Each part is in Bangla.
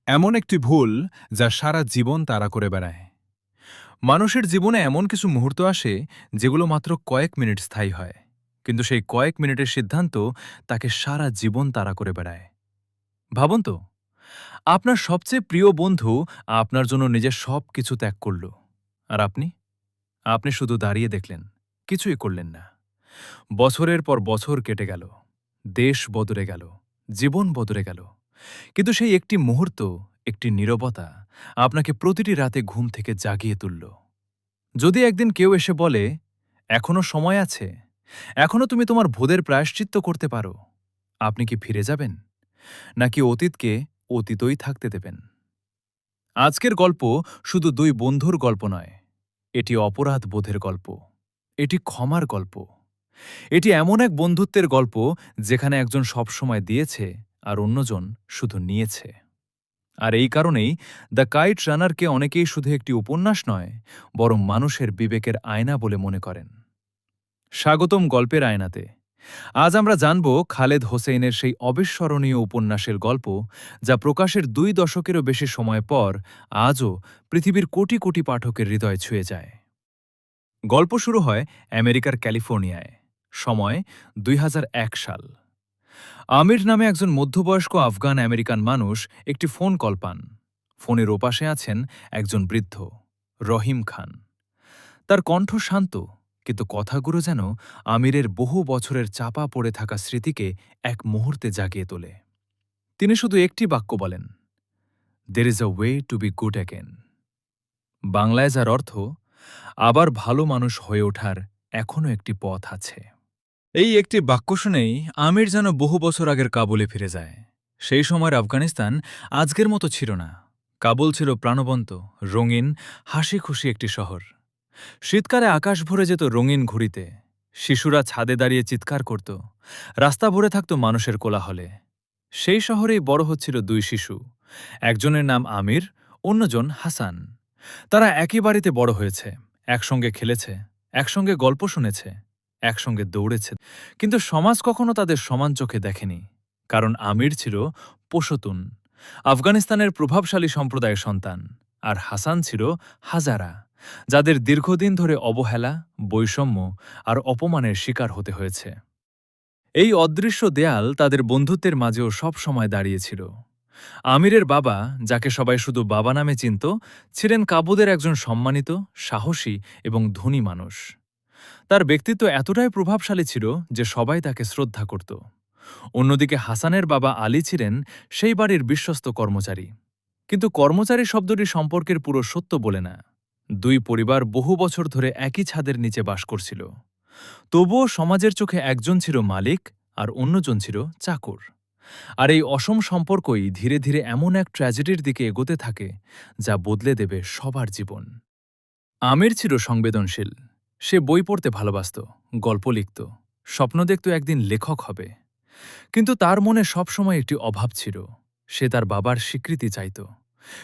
এমন একটি ভুল যা সারা জীবন তাড়া করে বেড়ায়। মানুষের জীবনে এমন কিছু মুহূর্ত আসে যেগুলো মাত্র কয়েক মিনিট স্থায়ী হয়, কিন্তু সেই কয়েক মিনিটের সিদ্ধান্ত তাকে সারা জীবন তাড়া করে বেড়ায়। ভাবুন তো, আপনার সবচেয়ে প্রিয় বন্ধু আপনার জন্য নিজের সব কিছু ত্যাগ করল, আর আপনি আপনি শুধু দাঁড়িয়ে দেখলেন, কিছুই করলেন না। বছরের পর বছর কেটে গেল, দেশ বদলে গেল, জীবন বদলে গেল, কিন্তু সেই একটি মুহূর্ত, একটি নীরবতা আপনাকে প্রতিটি রাতে ঘুম থেকে জাগিয়ে তুলল। যদি একদিন কেউ এসে বলে, এখনো সময় আছে, এখনো তুমি তোমার ভুলের প্রায়শ্চিত্ত করতে পারো, আপনি কি ফিরে যাবেন, নাকি অতীতকে অতীতই থাকতে দেবেন? আজকের গল্প শুধু দুই বন্ধুর গল্প নয়, এটি অপরাধ বোধের গল্প, এটি ক্ষমার গল্প, এটি এমন এক বন্ধুত্বের গল্প যেখানে একজন সবসময় দিয়েছে আর অন্যজন শুধু নিয়েছে। আর এই কারণেই দ্য কাইট রানারকে অনেকেই শুধু একটি উপন্যাস নয়, বরং মানুষের বিবেকের আয়না বলে মনে করেন। স্বাগতম গল্পের আয়নাতে। আজ আমরা জানব খালেদ হোসেইনের সেই অবিস্মরণীয় উপন্যাসের গল্প, যা প্রকাশের 2 দশকেরও বেশি সময় পর আজও পৃথিবীর কোটি কোটি পাঠকের হৃদয় ছুঁয়ে যায়। গল্প শুরু হয় আমেরিকার ক্যালিফোর্নিয়ায়। সময় 2001 সাল। আমির নামে একজন মধ্যবয়স্ক আফগান আমেরিকান মানুষ একটি ফোন কল পান। ফোনের ওপাশে আছেন একজন বৃদ্ধ, রহিম খান। তার কণ্ঠ শান্ত, কিন্তু কথাগুলো যেন আমিরের বহু বছরের চাপা পড়ে থাকা স্মৃতিকে এক মুহূর্তে জাগিয়ে তোলে। তিনি শুধু একটি বাক্য বলেন, there is a way to be good again. বাংলায় যার অর্থ, আবার ভালো মানুষ হয়ে ওঠার এখনও একটি পথ আছে। এই একটি বাক্য শুনেই আমির যেন বহু বছর আগের কাবুলে ফিরে যায়। সেই সময়ের আফগানিস্তান আজকের মতো ছিল না। কাবুল ছিল প্রাণবন্ত, রঙিন, হাসি খুশি একটি শহর। শীতকালে আকাশ ভরে যেত রঙিন ঘুড়িতে, শিশুরা ছাদে দাঁড়িয়ে চিৎকার করত, রাস্তা ভরে থাকত মানুষের কোলাহলে। সেই শহরেই বড় হচ্ছিল 2 শিশু, একজনের নাম আমির, অন্যজন হাসান। তারা একই বাড়িতে বড় হয়েছে, একসঙ্গে খেলেছে, একসঙ্গে গল্প শুনেছে, একসঙ্গে দৌড়েছে। কিন্তু সমাজ কখনো তাদের সমান চোখে দেখেনি, কারণ আমির ছিল পশতুন, আফগানিস্তানের প্রভাবশালী সম্প্রদায়ের সন্তান, আর হাসান ছিল হাজারা, যাদের দীর্ঘদিন ধরে অবহেলা, বৈষম্য আর অপমানের শিকার হতে হয়েছে। এই অদৃশ্য দেয়াল তাদের বন্ধুত্বের মাঝেও সব সময় দাঁড়িয়েছিল। আমিরের বাবা, যাকে সবাই শুধু বাবা নামে চিনত, ছিলেন কাবুলের একজন সম্মানিত, সাহসী এবং ধনী মানুষ। তার ব্যক্তিত্ব এতটাই প্রভাবশালী ছিল যে সবাই তাকে শ্রদ্ধা করত। অন্যদিকে হাসানের বাবা আলী ছিলেন সেই বাড়ির বিশ্বস্ত কর্মচারী। কিন্তু কর্মচারী শব্দটি সম্পর্কের পুরো সত্য বলে না। 2 পরিবার বহু বছর ধরে একই ছাদের নিচে বাস করছিল। তবুও সমাজের চোখে একজন ছিল মালিক আর অন্যজন ছিল চাকর। আর এই অসম সম্পর্কই ধীরে ধীরে এমন এক ট্র্যাজেডির দিকে এগোতে থাকে যা বদলে দেবে সবার জীবন। আমির ছিল সংবেদনশীল। সে বই পড়তে ভালোবাসত, গল্প লিখত, স্বপ্ন দেখত একদিন লেখক হবে। কিন্তু তার মনে সবসময় একটি অভাব ছিল। সে তার বাবার স্বীকৃতি চাইত।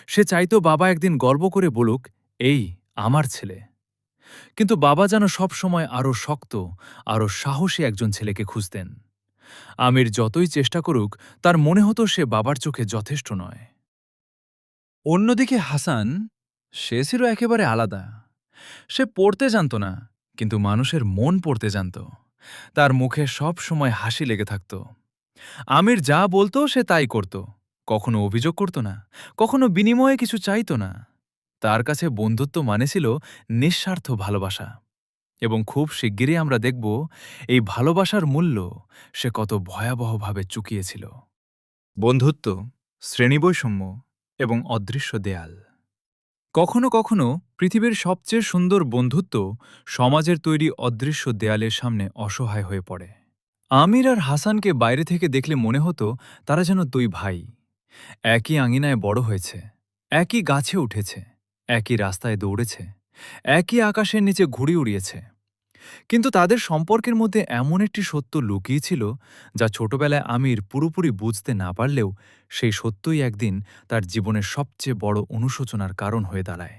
সে চাইত বাবা একদিন গর্ব করে বলুক, এই আমার ছেলে। কিন্তু বাবা যেন সবসময় আরও শক্ত, আরও সাহসী একজন ছেলেকে খুঁজতেন। আমির যতই চেষ্টা করুক, তার মনে হতো সে বাবার চোখে যথেষ্ট নয়। অন্যদিকে হাসান, সে ছিল একেবারে আলাদা। সে পড়তে জানত না, কিন্তু মানুষের মন পড়তে জানত। তার মুখে সব সময় হাসি লেগে থাকত। আমির যা বলতো সে তাই করত, কখনো অভিযোগ করত না, কখনো বিনিময়ে কিছু চাইত না। তার কাছে বন্ধুত্ব মানে ছিল নিঃস্বার্থ ভালোবাসা। এবং খুব শিগগিরই আমরা দেখব এই ভালোবাসার মূল্য সে কত ভয়াবহভাবে চুকিয়েছিল। বন্ধুত্ব, শ্রেণীবৈষম্য এবং অদৃশ্য দেয়াল। কখনো কখনো পৃথিবীর সবচেয়ে সুন্দর বন্ধুত্ব সমাজের তৈরি অদৃশ্য দেয়ালের সামনে অসহায় হয়ে পড়ে। আমির আর হাসানকে বাইরে থেকে দেখলে মনে হতো তারা যেন 2 ভাই। একই আঙিনায় বড় হয়েছে, একই গাছে উঠেছে, একই রাস্তায় দৌড়েছে, একই আকাশের নিচে ঘুড়ি উড়িয়েছে। কিন্তু তাদের সম্পর্কের মধ্যে এমন একটি সত্য লুকিয়ে ছিল, যা ছোটবেলায় আমির পুরোপুরি বুঝতে না পারলেও সেই সত্যই একদিন তার জীবনের সবচেয়ে বড় অনুশোচনার কারণ হয়ে দাঁড়ায়।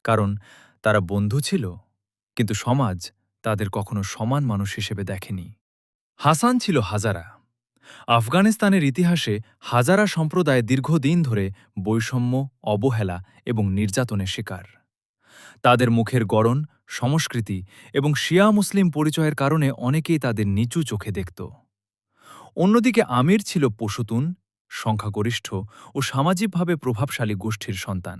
কারণ তারা বন্ধু ছিল, কিন্তু সমাজ তাদের কখনো সমান মানুষ হিসেবে দেখেনি। হাসান ছিল হাজারা। আফগানিস্তানের ইতিহাসে হাজারা সম্প্রদায় দীর্ঘদিন ধরে বৈষম্য, অবহেলা এবং নির্যাতনের শিকার। তাদের মুখের গড়ন, সংস্কৃতি এবং শিয়া মুসলিম পরিচয়ের কারণে অনেকেই তাদের নিচু চোখে দেখত। অন্যদিকে আমির ছিল পশতুন, সংখ্যাগরিষ্ঠ ও সামাজিকভাবে প্রভাবশালী গোষ্ঠীর সন্তান।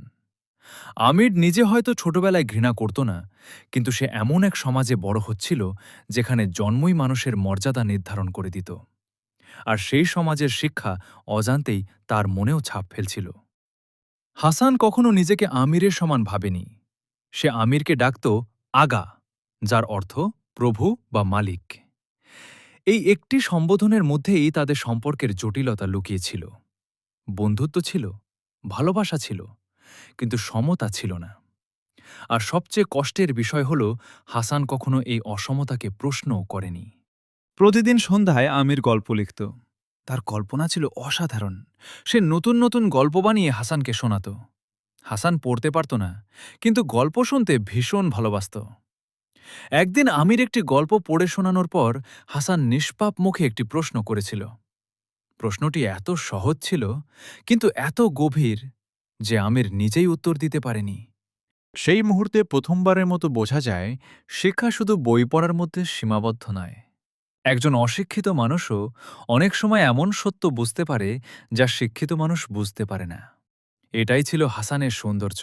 আমির নিজে হয়তো ছোটবেলায় ঘৃণা করত না, কিন্তু সে এমন এক সমাজে বড় হচ্ছিল যেখানে জন্মই মানুষের মর্যাদা নির্ধারণ করে দিত। আর সেই সমাজের শিক্ষা অজান্তেই তার মনেও ছাপ ফেলছিল। হাসান কখনো নিজেকে আমিরের সমান ভাবেনি। সে আমিরকে ডাকত আগা, যার অর্থ প্রভু বা মালিক। এই একটি সম্বোধনের মধ্যেই তাদের সম্পর্কের জটিলতা লুকিয়েছিল। বন্ধুত্ব ছিল, ভালোবাসা ছিল, কিন্তু সমতা ছিল না। আর সবচেয়ে কষ্টের বিষয় হল হাসান কখনো এই অসমতাকে প্রশ্নও করেনি। প্রতিদিন সন্ধ্যায় আমির গল্প লিখত। তার কল্পনা ছিল অসাধারণ। সে নতুন নতুন গল্প বানিয়ে হাসানকে শোনাত। হাসান পড়তে পারত না, কিন্তু গল্প শুনতে ভীষণ ভালোবাসত। একদিন আমির একটি গল্প পড়ে শোনানোর পর হাসান নিষ্পাপ মুখে একটি প্রশ্ন করেছিল। প্রশ্নটি এত সহজ ছিল, কিন্তু এত গভীর যে আমির নিজেই উত্তর দিতে পারেনি। সেই মুহূর্তে প্রথমবারের মতো বোঝা যায়, শিক্ষা শুধু বই পড়ার মধ্যে সীমাবদ্ধ নয়। একজন অশিক্ষিত মানুষও অনেক সময় এমন সত্য বুঝতে পারে যা শিক্ষিত মানুষ বুঝতে পারে না। এটাই ছিল হাসানের সৌন্দর্য।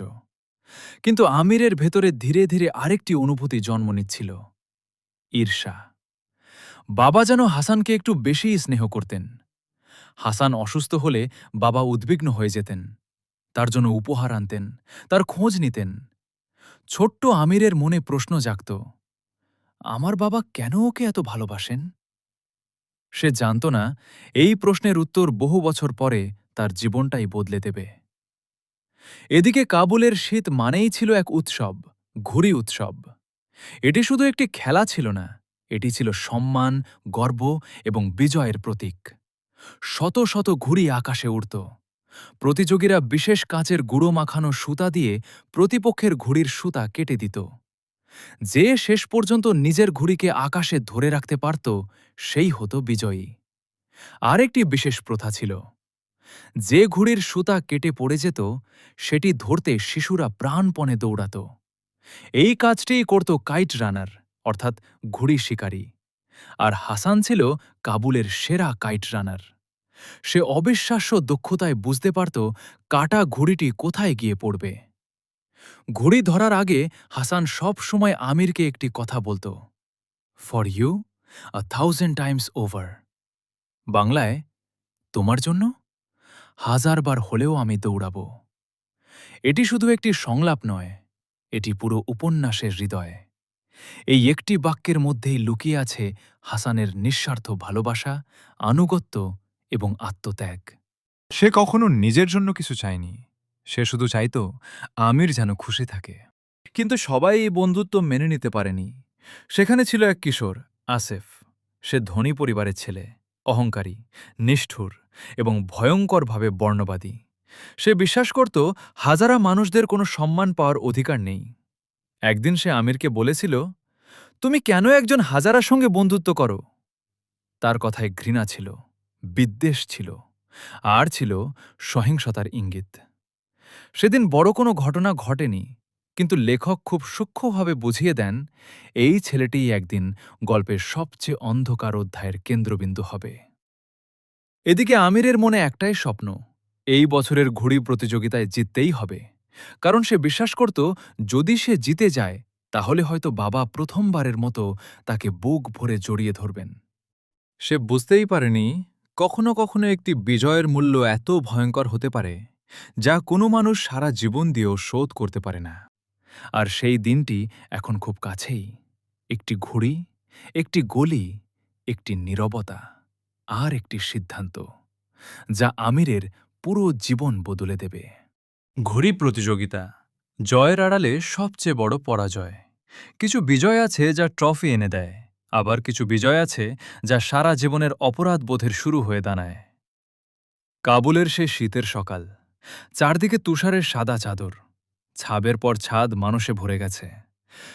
কিন্তু আমিরের ভেতরে ধীরে ধীরে আরেকটি অনুভূতি জন্ম নিচ্ছিল, ঈর্ষা। বাবা যেন হাসানকে একটু বেশিই স্নেহ করতেন। হাসান অসুস্থ হলে বাবা উদ্বিগ্ন হয়ে যেতেন, তার জন্য উপহার আনতেন, তার খোঁজ নিতেন। ছোট্ট আমিরের মনে প্রশ্ন জাগত, আমার বাবা কেন ওকে এত ভালোবাসেন? সে জানত না এই প্রশ্নের উত্তর বহু বছর পরে তার জীবনটাই বদলে দেবে। এদিকে কাবুলের শীত মানেই ছিল এক উৎসব, ঘুড়ি উৎসব। এটি শুধু একটি খেলা ছিল না, এটি ছিল সম্মান, গর্ব এবং বিজয়ের প্রতীক। শত শত ঘুড়ি আকাশে উড়ত। প্রতিযোগীরা বিশেষ কাঁচের গুঁড়ো মাখানো সুতা দিয়ে প্রতিপক্ষের ঘুড়ির সুতা কেটে দিত। যে শেষ পর্যন্ত নিজের ঘুড়িকে আকাশে ধরে রাখতে পারত, সেই হতো বিজয়ী। আরেকটি বিশেষ প্রথা ছিল, যে ঘুড়ির সুতা কেটে পড়ে যেত সেটি ধরতে শিশুরা প্রাণপণে দৌড়াত। এই কাজটিই করত কাইট রানার, অর্থাৎ ঘুড়ি শিকারী। আর হাসান ছিল কাবুলের সেরা কাইট রানার। সে অবিশ্বাস্য দক্ষতায় বুঝতে পারত কাটা ঘুড়িটি কোথায় গিয়ে পড়বে। ঘুড়ি ধরার আগে হাসান সব সময় আমিরকে একটি কথা বলত, ফর ইউ 1000 টাইমস ওভার। বাংলায়, তোমার জন্য 1000 বার হলেও আমি দৌড়াব। এটি শুধু একটি সংলাপ নয়, এটি পুরো উপন্যাসের হৃদয়। এই একটি বাক্যের মধ্যেই লুকিয়ে আছে হাসানের নিঃস্বার্থ ভালোবাসা, আনুগত্য এবং আত্মত্যাগ। সে কখনো নিজের জন্য কিছু চায়নি, সে শুধু চাইত আমির যেন খুশি থাকে। কিন্তু সবাই এই বন্ধুত্ব মেনে নিতে পারেনি। সেখানে ছিল এক কিশোর, আসেফ। সে ধনী পরিবারের ছেলে, অহংকারী, নিষ্ঠুর এবং ভয়ঙ্করভাবে বর্ণবাদী। সে বিশ্বাস করত হাজারা মানুষদের কোনো সম্মান পাওয়ার অধিকার নেই। একদিন সে আমিরকে বলেছিল, তুমি কেন একজন হাজারার সঙ্গে বন্ধুত্ব করো? তার কথায় ঘৃণা ছিল, বিদ্বেষ ছিল, আর ছিল সহিংসতার ইঙ্গিত। সেদিন বড় কোনো ঘটনা ঘটেনি, কিন্তু লেখক খুব সূক্ষ্মভাবে বুঝিয়ে দেন এই ছেলেটিই একদিন গল্পের সবচেয়ে অন্ধকার অধ্যায়ের কেন্দ্রবিন্দু হবে। এদিকে আমিরের মনে একটাই স্বপ্ন, এই বছরের ঘুড়ি প্রতিযোগিতায় জিততেই হবে। কারণ সে বিশ্বাস করত যদি সে জিতে যায় তাহলে হয়তো বাবা প্রথমবারের মতো তাকে বুক ভরে জড়িয়ে ধরবেন। সে বুঝতেই পারেনি কখনো কখনো একটি বিজয়ের মূল্য এত ভয়ঙ্কর হতে পারে যা কোনো মানুষ সারা জীবন দিয়েও শোধ করতে পারে না। আর সেই দিনটি এখন খুব কাছেই। একটি ঘুড়ি, একটি গলি, একটি নীরবতা, আর একটি সিদ্ধান্ত যা আমিরের পুরো জীবন বদলে দেবে। ঘুড়ি প্রতিযোগিতা, জয়ের আড়ালে সবচেয়ে বড় পরাজয়। কিছু বিজয় আছে যা ট্রফি এনে দেয়, আবার কিছু বিজয় আছে যা সারা জীবনের অপরাধ বোধের শুরু হয়ে দাঁড়ায়। কাবুলের সেই শীতের সকাল, চারদিকে তুষারের সাদা চাদর, ছাদের পর ছাদ মানুষে ভরে গেছে।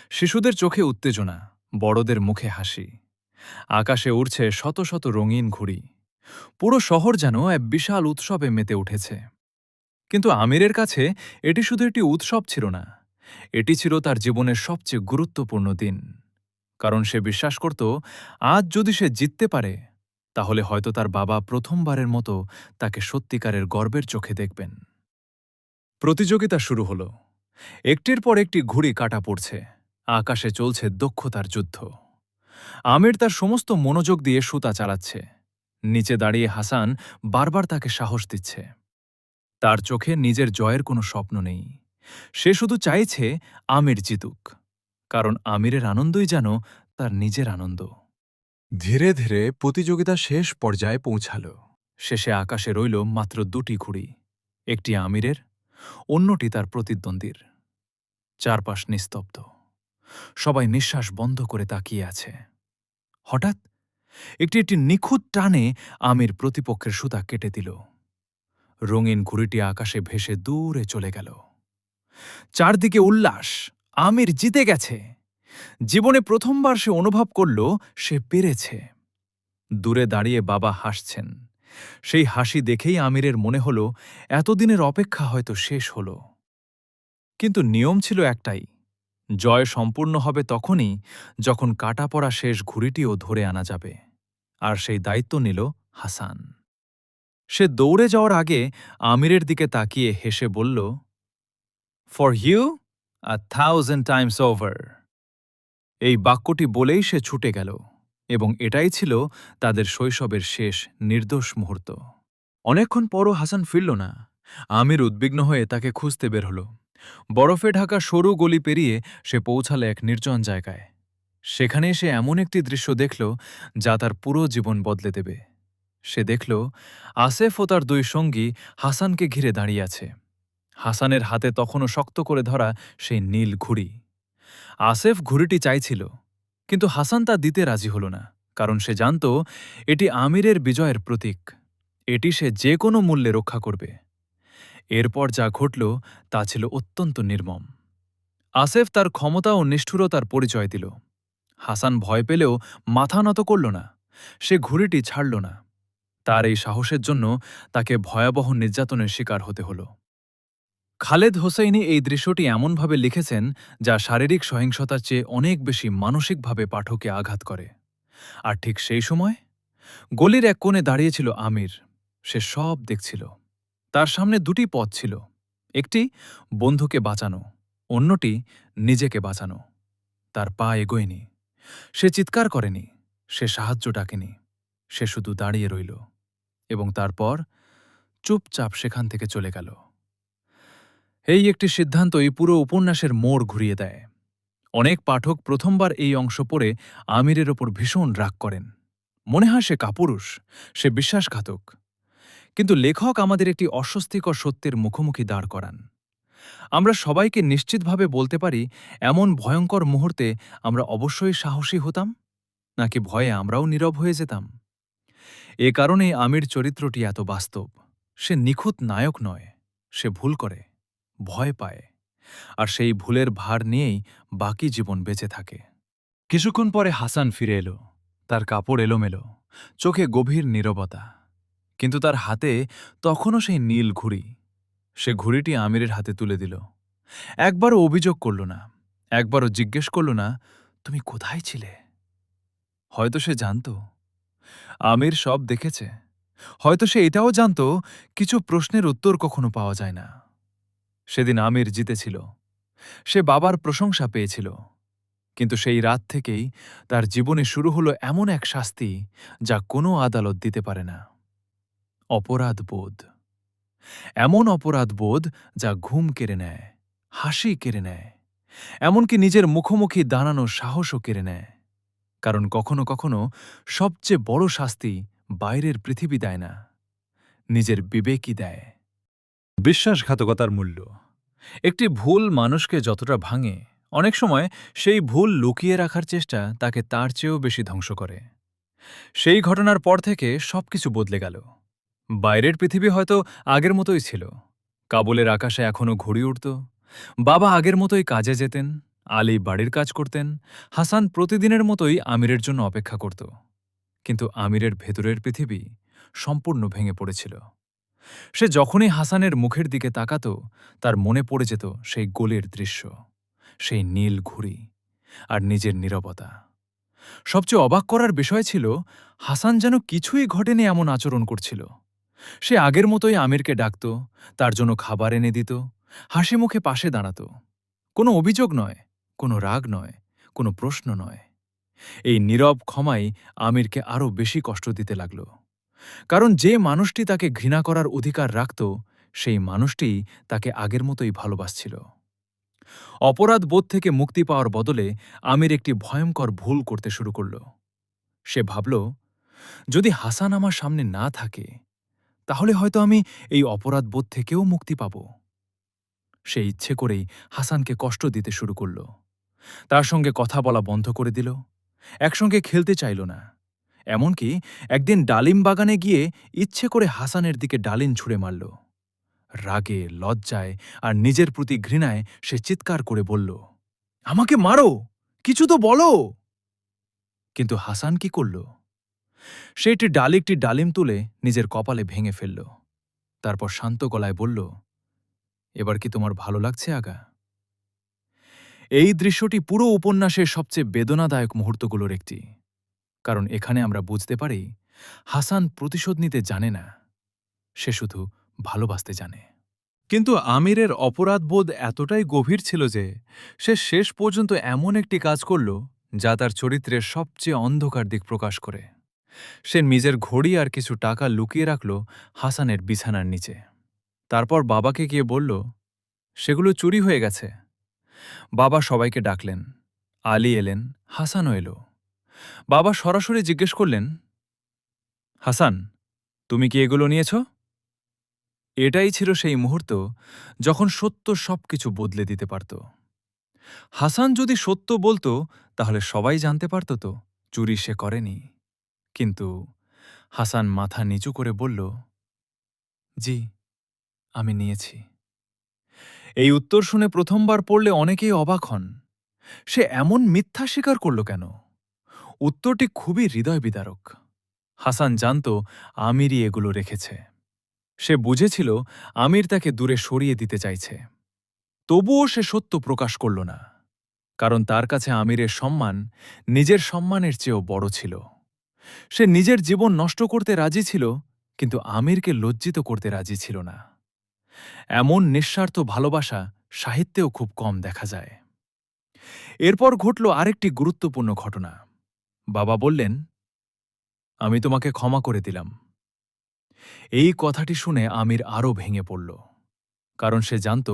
শিশুদের চোখে উত্তেজনা, বড়দের মুখে হাসি। আকাশে উড়ছে শত শত রঙিন ঘুড়ি। পুরো শহর যেন এক বিশাল উৎসবে মেতে উঠেছে। কিন্তু আমিরের কাছে এটি শুধু একটি উৎসব ছিল না, এটি ছিল তার জীবনের সবচেয়ে গুরুত্বপূর্ণ দিন। কারণ সে বিশ্বাস করত, আজ যদি সে জিততে পারে, তাহলে হয়তো তার বাবা প্রথমবারের মতো তাকে সত্যিকারের গর্বের চোখে দেখবেন। প্রতিযোগিতা শুরু হলো। একটির পর একটি ঘুড়ি কাটা পড়ছে, আকাশে চলছে দক্ষতার যুদ্ধ। আমির তার সমস্ত মনোযোগ দিয়ে সুতা চালাচ্ছে। নিচে দাঁড়িয়ে হাসান বারবার তাকে সাহস দিচ্ছে। তার চোখে নিজের জয়ের কোনো স্বপ্ন নেই। সে শুধু চাইছে আমির জিতুক, কারণ আমিরের আনন্দই যেন তার নিজের আনন্দ। ধীরে ধীরে প্রতিযোগিতা শেষ পর্যায়ে পৌঁছাল। শেষে আকাশে রইল মাত্র দুটি ঘুড়ি, একটি আমিরের, অন্যটি তার প্রতিদ্বন্দ্বীর। চারপাশ নিস্তব্ধ, সবাই নিঃশ্বাস বন্ধ করে তাকিয়ে আছে। হঠাৎ একটি একটি নিখুঁত টানে আমির প্রতিপক্ষের সুতা কেটে দিল। রঙিন ঘুড়িটি আকাশে ভেসে দূরে চলে গেল। চারদিকে উল্লাস, আমির জিতে গেছে। জীবনে প্রথমবার সে অনুভব করল সে পেরেছে। দূরে দাঁড়িয়ে বাবা হাসছেন। সেই হাসি দেখেই আমিরের মনে হল এতদিনের অপেক্ষা হয়তো শেষ হল। কিন্তু নিয়ম ছিল একটাই, জয় সম্পূর্ণ হবে তখনই যখন কাটা পড়া শেষ ঘুড়িটিও ধরে আনা যাবে। আর সেই দায়িত্ব নিল হাসান। সে দৌড়ে যাওয়ার আগে আমিরের দিকে তাকিয়ে হেসে বলল, ফর ইউ 1000 টাইমস ওভার। এই বাক্যটি বলেই সে ছুটে গেল, এবং এটাই ছিল তাদের শৈশবের শেষ নির্দোষ মুহূর্ত। অনেকক্ষণ পরও হাসান ফিরল না। আমির উদ্বিগ্ন হয়ে তাকে খুঁজতে বের হল। বরফে ঢাকা সরু গলি পেরিয়ে সে পৌঁছাল এক নির্জন জায়গায়। সেখানে সে এমন একটি দৃশ্য দেখল যা তার পুরো জীবন বদলে দেবে। সে দেখল আসেফ ও তার দুই সঙ্গী হাসানকে ঘিরে দাঁড়িয়ে আছে। হাসানের হাতে তখনও শক্ত করে ধরা সেই নীল ঘুড়ি। আসেফ ঘুড়িটি চাইছিল, কিন্তু হাসান তা দিতে রাজি হল না, কারণ সে জানত এটি আমিরের বিজয়ের প্রতীক। এটি সে যে কোনো মূল্যে রক্ষা করবে। এরপর যা ঘটল তা ছিল অত্যন্ত নির্মম। আসেফ তার ক্ষমতা ও নিষ্ঠুরতার পরিচয় দিল। হাসান ভয় পেলেও মাথা নত করল না। সে ঘুড়িটি ছাড়ল না। তার এই সাহসের জন্য তাকে ভয়াবহ নির্যাতনের শিকার হতে হল। খালেদ হোসেইনি এই দৃশ্যটি এমনভাবে লিখেছেন যা শারীরিক সহিংসতার চেয়ে অনেক বেশি মানসিকভাবে পাঠকে আঘাত করে। আর ঠিক সেই সময় গলির এক কোণে দাঁড়িয়েছিল আমির। সে সব দেখছিল। তার সামনে দুটি পথ ছিল, একটি বন্ধুকে বাঁচানো, অন্যটি নিজেকে বাঁচানো। তার পা এগোয়নি, সে চিৎকার করেনি, সে সাহায্য ডাকেনি। সে শুধু দাঁড়িয়ে রইল, এবং তারপর চুপচাপ সেখান থেকে চলে গেল। এই একটি সিদ্ধান্তই পুরো উপন্যাসের মোড় ঘুরিয়ে দেয়। অনেক পাঠক প্রথমবার এই অংশ পড়ে আমিরের ওপর ভীষণ রাগ করেন। মনে হয় সে কাপুরুষ, সে বিশ্বাসঘাতক। কিন্তু লেখক আমাদের একটি অস্বস্তিকর সত্যের মুখোমুখি দাঁড় করান। আমরা সবাইকে নিশ্চিতভাবে বলতে পারি, এমন ভয়ঙ্কর মুহূর্তে আমরা অবশ্যই সাহসী হতাম, নাকি ভয়ে আমরাও নীরব হয়ে যেতাম। এ কারণেই আমির চরিত্রটি এত বাস্তব। সে নিখুঁত নায়ক নয়, সে ভুল করে, ভয় পায়, আর সেই ভুলের ভার নিয়েই বাকি জীবন বেঁচে থাকে। কিছুক্ষণ পরে হাসান ফিরে এলো। তার কাপড় এলোমেলো, চোখে গভীর নীরবতা, কিন্তু তার হাতে তখনও সেই নীল ঘুড়ি। সে ঘুড়িটি আমিরের হাতে তুলে দিল। একবারও অভিযোগ করল না, একবারও জিজ্ঞেস করল না, তুমি কোথায় ছিলে? হয়তো সে জানত আমির সব দেখেছে। হয়তো সে এটাও জানত কিছু প্রশ্নের উত্তর কখনো পাওয়া যায় না। সেদিন আমির জিতেছিল, সে বাবার প্রশংসা পেয়েছিল, কিন্তু সেই রাত থেকেই তার জীবনে শুরু হলো এমন এক শাস্তি যা কোনো আদালত দিতে পারে না। অপরাধবোধ। এমন অপরাধবোধ যা ঘুম কেড়ে নেয়, হাসি কেড়ে নেয়, এমনকি নিজের মুখোমুখি দাঁড়ানোর সাহসও কেড়ে নেয়। কারণ কখনো কখনো সবচেয়ে বড় শাস্তি বাইরের পৃথিবী দেয় না, নিজের বিবেকই দেয়। বিশ্বাসঘাতকতার মূল্য। একটি ভুল মানুষকে যতটা ভাঙে, অনেক সময় সেই ভুল লুকিয়ে রাখার চেষ্টা তাকে তার চেয়েও বেশি ধ্বংস করে। সেই ঘটনার পর থেকে সবকিছু বদলে গেল। বাইরের পৃথিবী হয়তো আগের মতোই ছিল। কাবুলের আকাশে এখনও ঘুড়ি উড়ত। বাবা আগের মতোই কাজে যেতেন, আলী বাড়ির কাজ করতেন, হাসান প্রতিদিনের মতোই আমিরের জন্য অপেক্ষা করত। কিন্তু আমিরের ভেতরের পৃথিবী সম্পূর্ণ ভেঙে পড়েছিল। সে যখনই হাসানের মুখের দিকে তাকাত, তার মনে পড়ে যেত সেই গোলের দৃশ্য, সেই নীল ঘুড়ি আর নিজের নীরবতা। সবচেয়ে অবাক করার বিষয় ছিল, হাসান যেন কিছুই ঘটেনি এমন আচরণ করছিল। সে আগের মতোই আমিরকে ডাকত, তার জন্য খাবার এনে দিত, হাসি মুখে পাশে দাঁড়াত। কোনো অভিযোগ নয়, কোনো রাগ নয়, কোনো প্রশ্ন নয়। এই নীরব ক্ষমাই আমিরকে আরও বেশি কষ্ট দিতে লাগল। কারণ যে মানুষটি তাকে ঘৃণা করার অধিকার রাখত, সেই মানুষটিই তাকে আগের মতোই ভালোবাসছিল। অপরাধ বোধ থেকে মুক্তি পাওয়ার বদলে আমির একটি ভয়ঙ্কর ভুল করতে শুরু করল। সে ভাবল, যদি হাসান আমার সামনে না থাকে, তাহলে হয়তো আমি এই অপরাধ বোধ থেকেও মুক্তি পাব। সে ইচ্ছে করেই হাসানকে কষ্ট দিতে শুরু করল। তার সঙ্গে কথা বলা বন্ধ করে দিল, একসঙ্গে খেলতে চাইল না। এমনকি একদিন ডালিম বাগানে গিয়ে ইচ্ছে করে হাসানের দিকে ডালিম ছুঁড়ে মারল। রাগে, লজ্জায় আর নিজের প্রতি ঘৃণায় সে চিৎকার করে বলল, আমাকে মারো, কিছু তো বলো। কিন্তু হাসান কি করল? সে একটি ডালিম তুলে নিজের কপালে ভেঙে ফেলল। তারপর শান্ত গলায় বলল, এবার কি তোমার ভালো লাগছে আগা? এই দৃশ্যটি পুরো উপন্যাসের সবচেয়ে বেদনাদায়ক মুহূর্তগুলোর একটি। কারণ এখানে আমরা বুঝতে পারি, হাসান প্রতিশোধ নিতে জানে না, সে শুধু ভালোবাসতে জানে। কিন্তু আমিরের অপরাধবোধ এতটাই গভীর ছিল যে সে শেষ পর্যন্ত এমন একটি কাজ করল যা তার চরিত্রের সবচেয়ে অন্ধকার দিক প্রকাশ করে। সে নিজের ঘড়ি আর কিছু টাকা লুকিয়ে রাখল হাসানের বিছানার নিচে। তারপর বাবাকে গিয়ে বলল, সেগুলো চুরি হয়ে গেছে। বাবা সবাইকে ডাকলেন, আলী এলেন, হাসানও এলো। বাবা সরাসরি জিজ্ঞেস করলেন, হাসান, তুমি কি এগুলো নিয়েছ? এটাই ছিল সেই মুহূর্ত যখন সত্য সবকিছু বদলে দিতে পারত। হাসান যদি সত্য বলতো, তাহলে সবাই জানতে পারত তো চুরি সে করেনি। কিন্তু হাসান মাথা নিচু করে বলল, জি, আমি নিয়েছি। এই উত্তর শুনে প্রথমবার পড়লে অনেকেই অবাক হন। সে এমন মিথ্যা স্বীকার করল কেন? উত্তরটি খুবই হৃদয় বিদারক। হাসান জানত আমিরই এগুলো রেখেছে। সে বুঝেছিল আমির তাকে দূরে সরিয়ে দিতে চাইছে। তবুও সে সত্য প্রকাশ করল না, কারণ তার কাছে আমিরের সম্মান নিজের সম্মানের চেয়েও বড় ছিল। সে নিজের জীবন নষ্ট করতে রাজি ছিল, কিন্তু আমিরকে লজ্জিত করতে রাজি ছিল না। এমন নিঃস্বার্থ ভালোবাসা সাহিত্যেও খুব কম দেখা যায়। এরপর ঘটল আরেকটি গুরুত্বপূর্ণ ঘটনা। বাবা বললেন, আমি তোমাকে ক্ষমা করে দিলাম। এই কথাটি শুনে আমির আরও ভেঙে পড়ল, কারণ সে জানত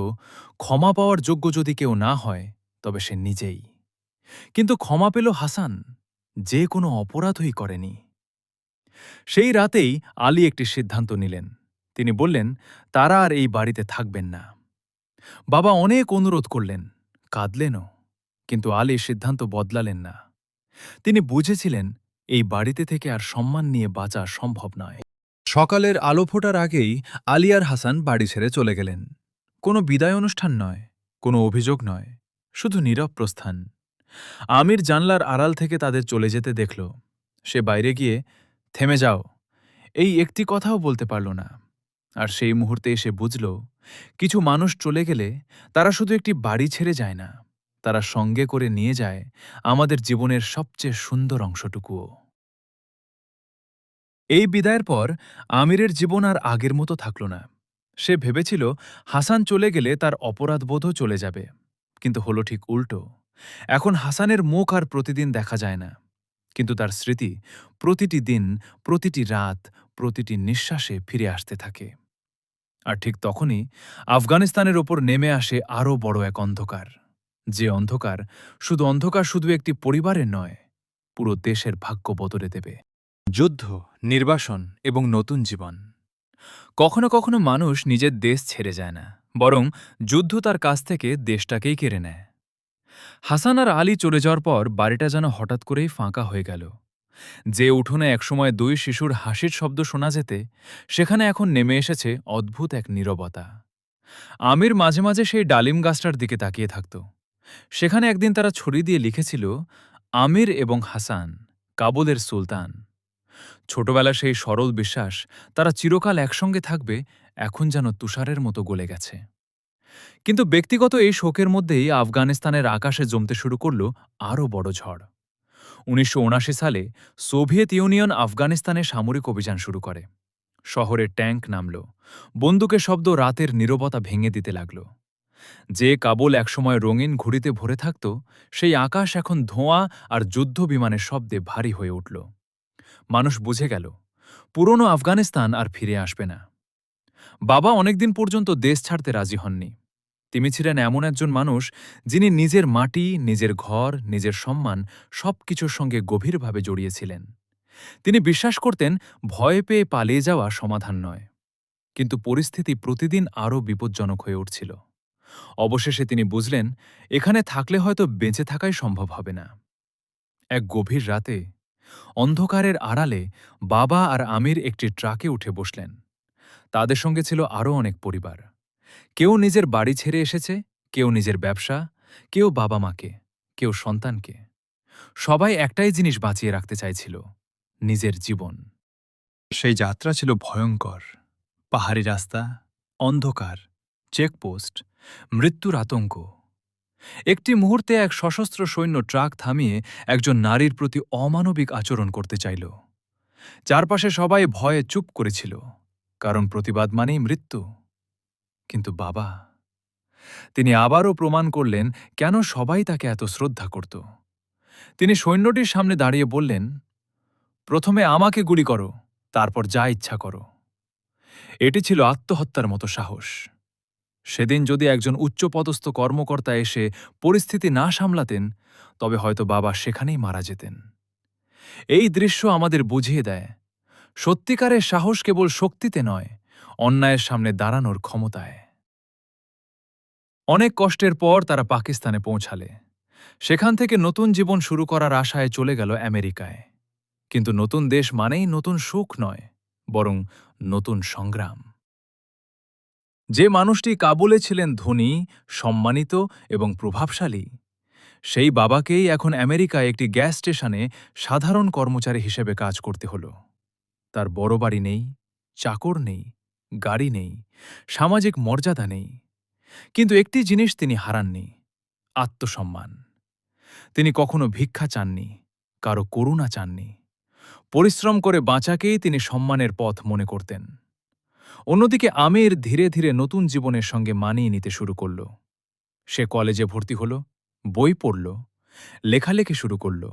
ক্ষমা পাওয়ার যোগ্য যদি কেউ না হয়, তবে সে নিজেই। কিন্তু ক্ষমা পেল হাসান, যে কোনো অপরাধই করেনি। সেই রাতেই আলী একটি সিদ্ধান্ত নিলেন। তিনি বললেন, তারা আর এই বাড়িতে থাকবেন না। বাবা অনেক অনুরোধ করলেন, কাঁদলেনও, কিন্তু আলী সিদ্ধান্ত বদলালেন না। তিনি বুঝেছিলেন এই বাড়িতে থেকে আর সম্মান নিয়ে বাঁচা সম্ভব নয়। সকালের আলো ফোটার আগেই আলী আর হাসান বাড়ি ছেড়ে চলে গেলেন। কোনো বিদায় অনুষ্ঠান নয়, কোনো অভিযোগ নয়, শুধু নীরব প্রস্থান। আমির জানলার আড়াল থেকে তাদের চলে যেতে দেখল। সে বাইরে গিয়ে, থেমে যাও, এই একটি কথাও বলতে পারল না। আর সেই মুহূর্তে সে বুঝল, কিছু মানুষ চলে গেলে তারা শুধু একটি বাড়ি ছেড়ে যায় না, তারা সঙ্গে করে নিয়ে যায় আমাদের জীবনের সবচেয়ে সুন্দর অংশটুকুও। এই বিদায়ের পর আমিরের জীবন আর আগের মতো থাকল না। সে ভেবেছিল হাসান চলে গেলে তার অপরাধবোধও চলে যাবে, কিন্তু হলো ঠিক উল্টো। এখন হাসানের মুখ আর প্রতিদিন দেখা যায় না, কিন্তু তার স্মৃতি প্রতিটি দিন, প্রতিটি রাত, প্রতিটি নিঃশ্বাসে ফিরে আসতে থাকে। আর ঠিক তখনই আফগানিস্তানের ওপর নেমে আসে আরও বড় এক অন্ধকার। যে অন্ধকার শুধু একটি পরিবারের নয়, পুরো দেশের ভাগ্য বদলে দেবে। যুদ্ধ, নির্বাসন এবং নতুন জীবন। কখনো কখনো মানুষ নিজের দেশ ছেড়ে যায় না, বরং যুদ্ধ তার কাছ থেকে দেশটাকেই কেড়ে নেয়। হাসান আর আলী চলে যাওয়ার পর বাড়িটা যেন হঠাৎ করেই ফাঁকা হয়ে গেল। যে উঠোনে একসময় দুই শিশুর হাসির শব্দ শোনা যেতে, সেখানে এখন নেমে এসেছে অদ্ভুত এক নীরবতা। আমির মাঝে মাঝে সেই ডালিম গাছটার দিকে তাকিয়ে থাকত। সেখানে একদিন তারা ছড়ি দিয়ে লিখেছিল, আমির এবং হাসান, কাবুলের সুলতান। ছোটবেলা সেই সরল বিশ্বাস তারা চিরকাল একসঙ্গে থাকবে এখন যেন তুষারের মতো গলে গেছে। কিন্তু ব্যক্তিগত এই শোকের মধ্যেই আফগানিস্তানের আকাশে জমতে শুরু করল আরও বড় ঝড়। ১৯৭৯ সালে সোভিয়েত ইউনিয়ন আফগানিস্তানে সামরিক অভিযান শুরু করে। শহরে ট্যাঙ্ক নামল, বন্দুকের শব্দ রাতের নীরবতা ভেঙে দিতে লাগল। যে কাবুল একসময় রঙিন ঘুড়িতে ভরে থাকত, সেই আকাশ এখন ধোঁয়া আর যুদ্ধ বিমানের শব্দে ভারী হয়ে উঠল। মানুষ বুঝে গেল, পুরনো আফগানিস্তান আর ফিরে আসবে না। বাবা অনেকদিন পর্যন্ত দেশ ছাড়তে রাজি হননি। তিনি ছিলেন এমন একজন মানুষ যিনি নিজের মাটি, নিজের ঘর, নিজের সম্মান সবকিছুর সঙ্গে গভীরভাবে জড়িয়েছিলেন। তিনি বিশ্বাস করতেন ভয় পেয়ে পালিয়ে যাওয়া সমাধান নয়। কিন্তু পরিস্থিতি প্রতিদিন আরও বিপজ্জনক হয়ে উঠছিল। অবশেষে তিনি বুঝলেন এখানে থাকলে হয়তো বেঁচে থাকাই সম্ভব হবে না। এক গভীর রাতে অন্ধকারের আড়ালে বাবা আর আমির একটি ট্রাকে উঠে বসলেন। তাদের সঙ্গে ছিল আরও অনেক পরিবার। কেউ নিজের বাড়ি ছেড়ে এসেছে, কেউ নিজের ব্যবসা, কেউ বাবা মাকে, কেউ সন্তানকে। সবাই একটাই জিনিস বাঁচিয়ে রাখতে চাইছিল, নিজের জীবন। সেই যাত্রা ছিল ভয়ঙ্কর। পাহাড়ি রাস্তা, অন্ধকার, চেকপোস্ট, মৃত্যুর আতঙ্ক। একটি মুহূর্তে এক সশস্ত্র সৈন্য ট্রাক থামিয়ে একজন নারীর প্রতি অমানবিক আচরণ করতে চাইল। চারপাশে সবাই ভয়ে চুপ করেছিল, কারণ প্রতিবাদ মানেই মৃত্যু। কিন্তু বাবা, তিনি আবারও প্রমাণ করলেন কেন সবাই তাকে এত শ্রদ্ধা করত। তিনি সৈন্যটির সামনে দাঁড়িয়ে বললেন, প্রথমে আমাকে গুলি করো, তারপর যা ইচ্ছা করো। এটি ছিল আত্মহত্যার মতো সাহস। সেদিন যদি একজন উচ্চপদস্থ কর্মকর্তা এসে পরিস্থিতি না সামলাতেন, তবে হয়তো বাবা সেখানেই মারা যেতেন। এই দৃশ্য আমাদের বুঝিয়ে দেয়, সত্যিকারের সাহস কেবল শক্তিতে নয়, অন্যায়ের সামনে দাঁড়ানোর ক্ষমতায়। অনেক কষ্টের পর তারা পাকিস্তানে পৌঁছালে। সেখান থেকে নতুন জীবন শুরু করার আশায় চলে গেল আমেরিকায়। কিন্তু নতুন দেশ মানেই নতুন সুখ নয়, বরং নতুন সংগ্রাম। যে মানুষটি কাবুলে ছিলেন ধনী, সম্মানিত এবং প্রভাবশালী, সেই বাবাকেই এখন আমেরিকায় একটি গ্যাস স্টেশনে সাধারণ কর্মচারী হিসেবে কাজ করতে হল। তার বড় বাড়ি নেই, চাকর নেই, গাড়ি নেই, সামাজিক মর্যাদা নেই। কিন্তু একটি জিনিস তিনি হারাননি, আত্মসম্মান। তিনি কখনো ভিক্ষা চাননি, কারো করুণা চাননি। পরিশ্রম করে বাঁচাকেই তিনি সম্মানের পথ মনে করতেন। অন্যদিকে আমির ধীরে ধীরে নতুন জীবনের সঙ্গে মানিয়ে নিতে শুরু করল। সে কলেজে ভর্তি হল, বই পড়ল, লেখালেখি শুরু করল।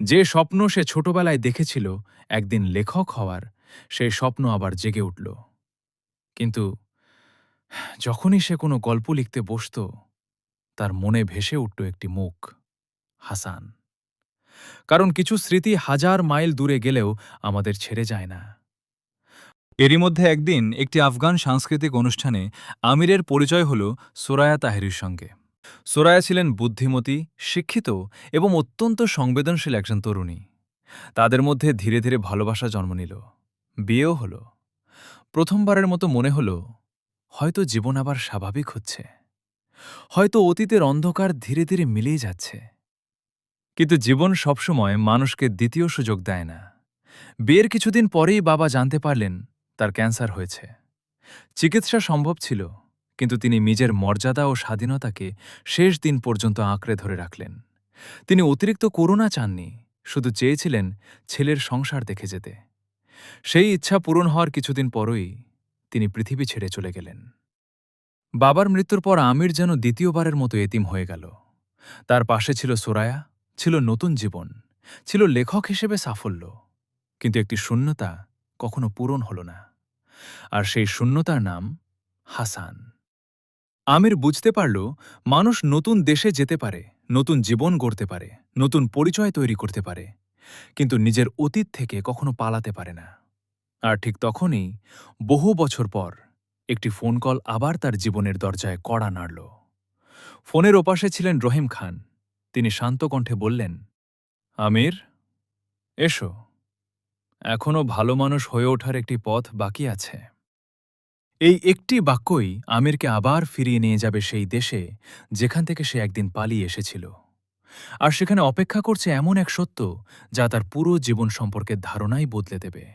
যে স্বপ্ন সে ছোটবেলায় দেখেছিল একদিন লেখক হওয়ার, সেই স্বপ্ন আবার জেগে উঠল। কিন্তু যখনই সে কোনো গল্প লিখতে বসত, তার মনে ভেসে উঠল একটি মুখ, হাসান। কারণ কিছু স্মৃতি হাজার মাইল দূরে গেলেও আমাদের ছেড়ে যায় না। এরই মধ্যে একদিন একটি আফগান সাংস্কৃতিক অনুষ্ঠানে আমিরের পরিচয় হল সোরায়া তাহেরির সঙ্গে। সোরায়া ছিলেন বুদ্ধিমতী, শিক্ষিত এবং অত্যন্ত সংবেদনশীল একজন তরুণী। তাদের মধ্যে ধীরে ধীরে ভালোবাসা জন্ম নিল, বিয়েও হল। প্রথমবারের মতো মনে হল হয়তো জীবন আবার স্বাভাবিক হচ্ছে, হয়তো অতীতের অন্ধকার ধীরে ধীরে মিলিয়ে যাচ্ছে। কিন্তু জীবন সবসময় মানুষকে দ্বিতীয় সুযোগ দেয় না। বিয়ের কিছুদিন পরেই বাবা জানতে পারলেন তার ক্যান্সার হয়েছে। চিকিৎসা সম্ভব ছিল, কিন্তু তিনি নিজের মর্যাদা ও স্বাধীনতাকে শেষ দিন পর্যন্ত আঁকড়ে ধরে রাখলেন। তিনি অতিরিক্ত করুণা চাননি, শুধু চেয়েছিলেন ছেলের সংসার দেখে যেতে। সেই ইচ্ছা পূরণ হওয়ার কিছুদিন পরই তিনি পৃথিবী ছেড়ে চলে গেলেন। বাবার মৃত্যুর পর আমির যেন দ্বিতীয়বারের মতো এতিম হয়ে গেল। তার পাশে ছিল সোরায়া, ছিল নতুন জীবন, ছিল লেখক হিসেবে সাফল্য। কিন্তু একটি শূন্যতা কখনো পূরণ হল না, আর সেই শূন্যতার নাম হাসান। আমির বুঝতে পারল মানুষ নতুন দেশে যেতে পারে, নতুন জীবন গড়তে পারে, নতুন পরিচয় তৈরি করতে পারে, কিন্তু নিজের অতীত থেকে কখনো পালাতে পারে না। আর ঠিক তখনই, বহু বছর পর, একটি ফোন কল আবার তার জীবনের দরজায় কড়া নাড়ল। ফোনের ওপাশে ছিলেন রহিম খান। তিনি শান্ত কণ্ঠে বললেন, আমির, এসো, এখনও ভালো মানুষ হয়ে ওঠার একটি পথ বাকি আছে। এই একটি বাক্যই আমিরকে আবার ফিরিয়ে নিয়ে যাবে সেই দেশে যেখান থেকে সে একদিন পালিয়ে এসেছিল। আর সেখানে অপেক্ষা করছে এমন এক সত্য যা তার পুরো জীবন সম্পর্কে ধারণাই বদলে দেবে।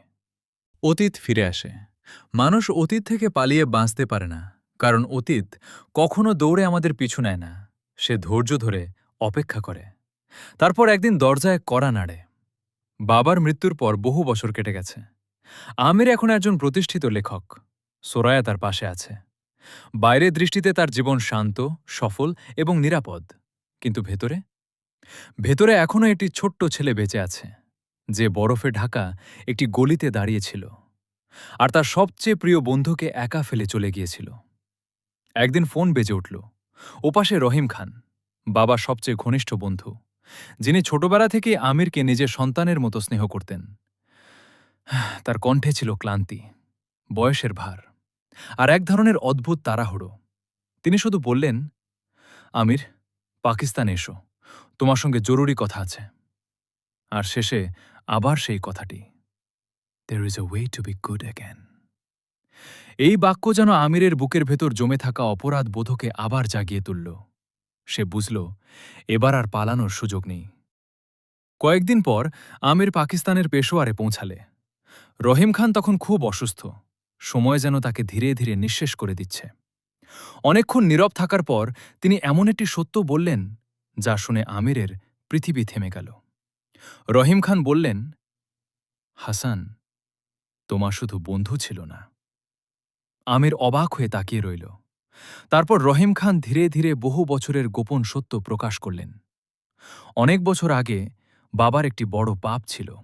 অতীত ফিরে আসে। মানুষ অতীত থেকে পালিয়ে বাঁচতে পারে না, কারণ অতীত কখনো দৌড়ে আমাদের পিছু নেয় না। সে ধৈর্য ধরে অপেক্ষা করে। তারপর একদিন দরজায় কড়া নাড়ে। বাবার মৃত্যুর পর বহু বছর কেটে গেছে। আমির এখন একজন প্রতিষ্ঠিত লেখক। সোরায়া তার পাশে আছে। বাইরের দৃষ্টিতে তার জীবন শান্ত, সফল এবং নিরাপদ। কিন্তু ভেতরে ভেতরে এখনও একটি ছোট্ট ছেলে বেঁচে আছে, যে বরফে ঢাকা একটি গলিতে দাঁড়িয়েছিল আর তার সবচেয়ে প্রিয় বন্ধুকে একা ফেলে চলে গিয়েছিল। একদিন ফোন বেজে উঠল। ওপাশে রহিম খান, বাবার সবচেয়ে ঘনিষ্ঠ বন্ধু, যিনি ছোটবেলা থেকেই আমিরকে নিজের সন্তানের মতো স্নেহ করতেন। তার কণ্ঠে ছিল ক্লান্তি, বয়সের ভার আর এক ধরনের অদ্ভুত তাড়াহুড়ো। তিনি শুধু বললেন, আমির, পাকিস্তানে এসো, তোমার সঙ্গে জরুরি কথা আছে। আর শেষে আবার সেই কথাটি, There is a way to be good again. এই বাক্য যেন আমিরের বুকের ভেতর জমে থাকা অপরাধ বোধকে আবার জাগিয়ে তুলল। সে বুঝল, এবার আর পালানোর সুযোগ নেই। কয়েকদিন পর আমির পাকিস্তানের পেশোয়ারে পৌঁছালে। রহিম খান তখন খুব অসুস্থ। সময় যেন তাকে ধীরে ধীরে নিঃশেষ করে দিচ্ছে। অনেকক্ষণ নীরব থাকার পর তিনি এমন একটি সত্য বললেন, যা শুনে আমিরের পৃথিবী থেমে গেল। রহিম খান বললেন, হাসান, তোমার শুধু বন্ধু ছিল না। আমির অবাক হয়ে তাকিয়ে রইল। তারপর রহিম খান ধীরে ধীরে বহু বছরের গোপন সত্য প্রকাশ করলেন। অনেক বছর আগে বাবার একটি বড় পাপ ছিল।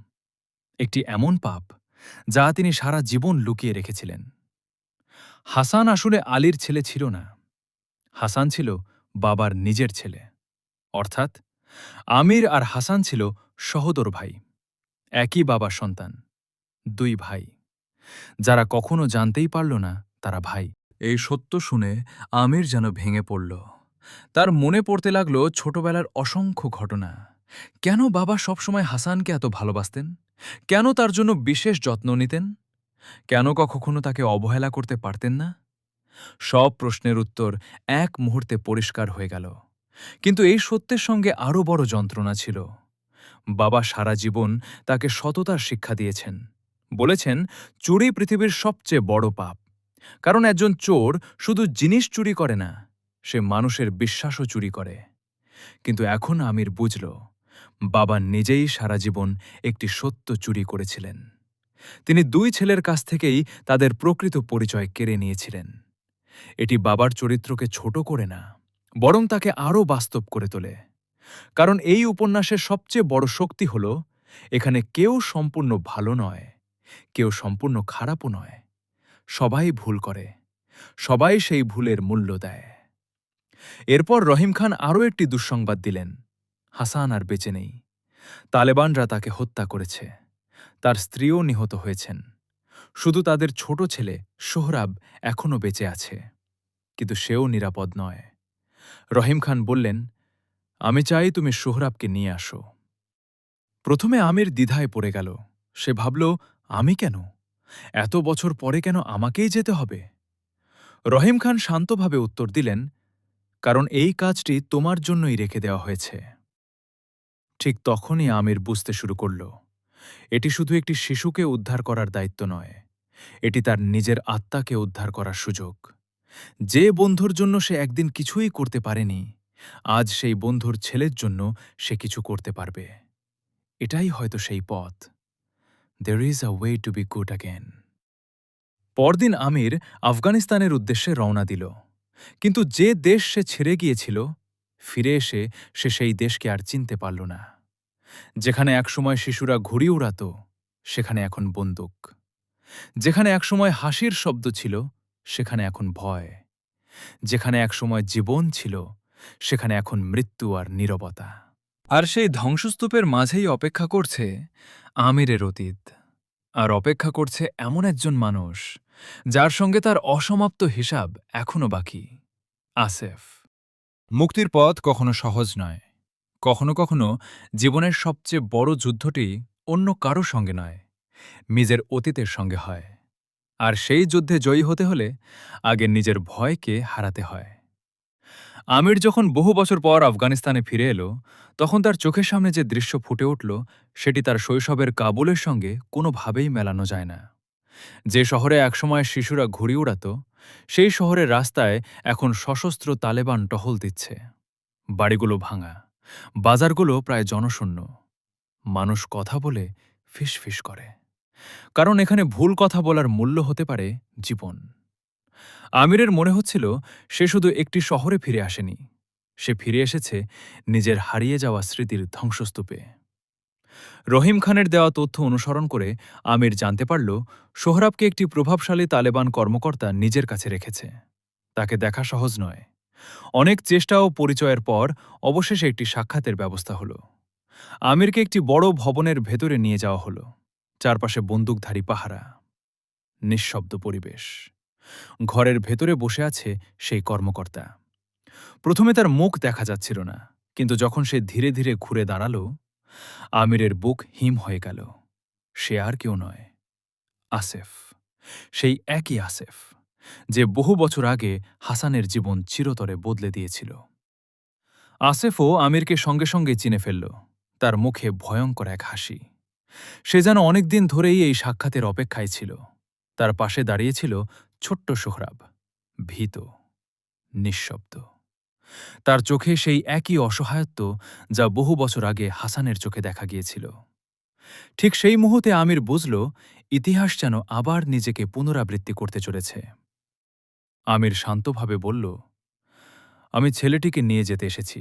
একটি এমন পাপ যা তিনি সারা জীবন লুকিয়ে রেখেছিলেন। হাসান আসলে আলীর ছেলে ছিল না। হাসান ছিল বাবার নিজের ছেলে। অর্থাৎ আমির আর হাসান ছিল সহোদর ভাই, একই বাবার সন্তান, দুই ভাই, যারা কখনো জানতেই পারল না তারা ভাই। এই সত্য শুনে আমির যেন ভেঙে পড়ল। তার মনে পড়তে লাগল ছোটবেলার অসংখ্য ঘটনা। কেন বাবা সবসময় হাসানকে এত ভালোবাসতেন? কেন তার জন্য বিশেষ যত্ন নিতেন? কেন কখনো তাকে অবহেলা করতে পারতেন না? সব প্রশ্নের উত্তর এক মুহূর্তে পরিষ্কার হয়ে গেল। কিন্তু এই সত্যের সঙ্গে আরও বড় যন্ত্রণা ছিল। বাবা সারা জীবন তাকে সততার শিক্ষা দিয়েছেন। বলেছেন, চুরি পৃথিবীর সবচেয়ে বড় পাপ। কারণ একজন চোর শুধু জিনিস চুরি করে না, সে মানুষের বিশ্বাসও চুরি করে। কিন্তু এখন আমির বুঝল, বাবা নিজেই সারা জীবন একটি সত্য চুরি করেছিলেন। তিনি দুই ছেলের কাছ থেকেই তাদের প্রকৃত পরিচয় কেড়ে নিয়েছিলেন। এটি বাবার চরিত্রকে ছোট করে না, বরং তাকে আরও বাস্তব করে তোলে। কারণ এই উপন্যাসের সবচেয়ে বড় শক্তি হল, এখানে কেউ সম্পূর্ণ ভালো নয়, কেউ সম্পূর্ণ খারাপও নয়। সবাই ভুল করে, সবাই সেই ভুলের মূল্য দেয়। এরপর রহিম খান আরও একটি দুঃসংবাদ দিলেন, হাসান আর বেঁচে নেই। তালেবানরা তাকে হত্যা করেছে। তার স্ত্রীও নিহত হয়েছেন। শুধু তাদের ছোট ছেলে সোহরাব এখনও বেঁচে আছে, কিন্তু সেও নিরাপদ নয়। রহিম খান বললেন, আমি চাই তুমি সোহরাবকে নিয়ে আসো। প্রথমে আমির দ্বিধায় পড়ে গেল। সে ভাবল, আমি কেন? এত বছর পরে কেন আমাকেই যেতে হবে? রহিম খান শান্তভাবে উত্তর দিলেন, কারণ এই কাজটি তোমার জন্যই রেখে দেওয়া হয়েছে। ঠিক তখনই আমির বুঝতে শুরু করল, এটি শুধু একটি শিশুকে উদ্ধার করার দায়িত্ব নয়, এটি তার নিজের আত্মাকে উদ্ধার করার সুযোগ। যে বন্ধুর জন্য সে একদিন কিছুই করতে পারেনি, আজ সেই বন্ধুর ছেলের জন্য সে কিছু করতে পারবে। এটাই হয়তো সেই পথ। There is a way to be good again. পরদিন আমির আফগানিস্তানের উদ্দেশ্যে রওনা দিল। কিন্তু যে দেশ সে ছেড়ে গিয়েছিল, ফিরে এসে সে সেই দেশকে আর চিনতে পারল না। যেখানে একসময় শিশুরা ঘুড়ি উড়াত, সেখানে এখন বন্দুক। যেখানে একসময় হাসির শব্দ ছিল, সেখানে এখন ভয়। যেখানে একসময় জীবন ছিল, সেখানে এখন মৃত্যু আর নীরবতা। আর সেই ধ্বংসস্তূপের মাঝেই অপেক্ষা করছে আমিরের অতীত। আর অপেক্ষা করছে এমন একজন মানুষ, যার সঙ্গে তার অসমাপ্ত হিসাব এখনও বাকি, আসেফ। মুক্তির পথ কখনো সহজ নয়। কখনো কখনো জীবনের সবচেয়ে বড় যুদ্ধটি অন্য কারো সঙ্গে নয়, নিজের অতীতের সঙ্গে হয়। আর সেই যুদ্ধে জয়ী হতে হলে আগে নিজের ভয়কে হারাতে হয়। আমির যখন বহু বছর পর আফগানিস্তানে ফিরে এলো, তখন তার চোখের সামনে যে দৃশ্য ফুটে উঠল, সেটি তার শৈশবের কাবুলের সঙ্গে কোনোভাবেই মেলানো যায় না। যে শহরে একসময় শিশুরা ঘুড়ি উড়াত, সেই শহরের রাস্তায় এখন সশস্ত্র তালেবান টহল দিচ্ছে। বাড়িগুলো ভাঙা, বাজারগুলো প্রায় জনশূন্য। মানুষ কথা বলে ফিসফিস করে, কারণ এখানে ভুল কথা বলার মূল্য হতে পারে জীবন। আমিরের মনে হচ্ছিল সে শুধু একটি শহরে ফিরে আসেনি, সে ফিরে এসেছে নিজের হারিয়ে যাওয়া স্মৃতির ধ্বংসস্তূপে। রহিম খানের দেওয়া তথ্য অনুসরণ করে আমির জানতে পারল সোহরাবকে একটি প্রভাবশালী তালেবান কর্মকর্তা নিজের কাছে রেখেছে। তাকে দেখা সহজ নয়। অনেক চেষ্টা ও পরিচয়ের পর অবশেষে একটি সাক্ষাতের ব্যবস্থা হলো। আমিরকে একটি বড় ভবনের ভেতরে নিয়ে যাওয়া হলো। চারপাশে বন্দুকধারী পাহারা, নিঃশব্দ পরিবেশ। ঘরের ভেতরে বসে আছে সেই কর্মকর্তা। প্রথমে তার মুখ দেখা যাচ্ছিল না, কিন্তু যখন সে ধীরে ধীরে ঘুরে দাঁড়াল, আমিরের বুক হিম হয়ে গেল। সে আর কেউ নয়, আসেফ। সেই একই আসেফ, যে বহু বছর আগে হাসানের জীবন চিরতরে বদলে দিয়েছিল। আসেফও আমিরকে সঙ্গে সঙ্গে চিনে ফেলল। তার মুখে ভয়ঙ্কর এক হাসি। সে যেন অনেকদিন ধরেই এই সাক্ষাতের অপেক্ষায় ছিল। তার পাশে দাঁড়িয়েছিল ছোট্ট সোহরাব, ভীত, নিঃশব্দ। তার চোখে সেই একই অসহায়ত্ব যা বহু বছর আগে হাসানের চোখে দেখা গিয়েছিল। ঠিক সেই মুহূর্তে আমির বুঝল, ইতিহাস যেন আবার নিজেকে পুনরাবৃত্তি করতে চলেছে। আমির শান্তভাবে বলল, আমি ছেলেটিকে নিয়ে যেতে এসেছি।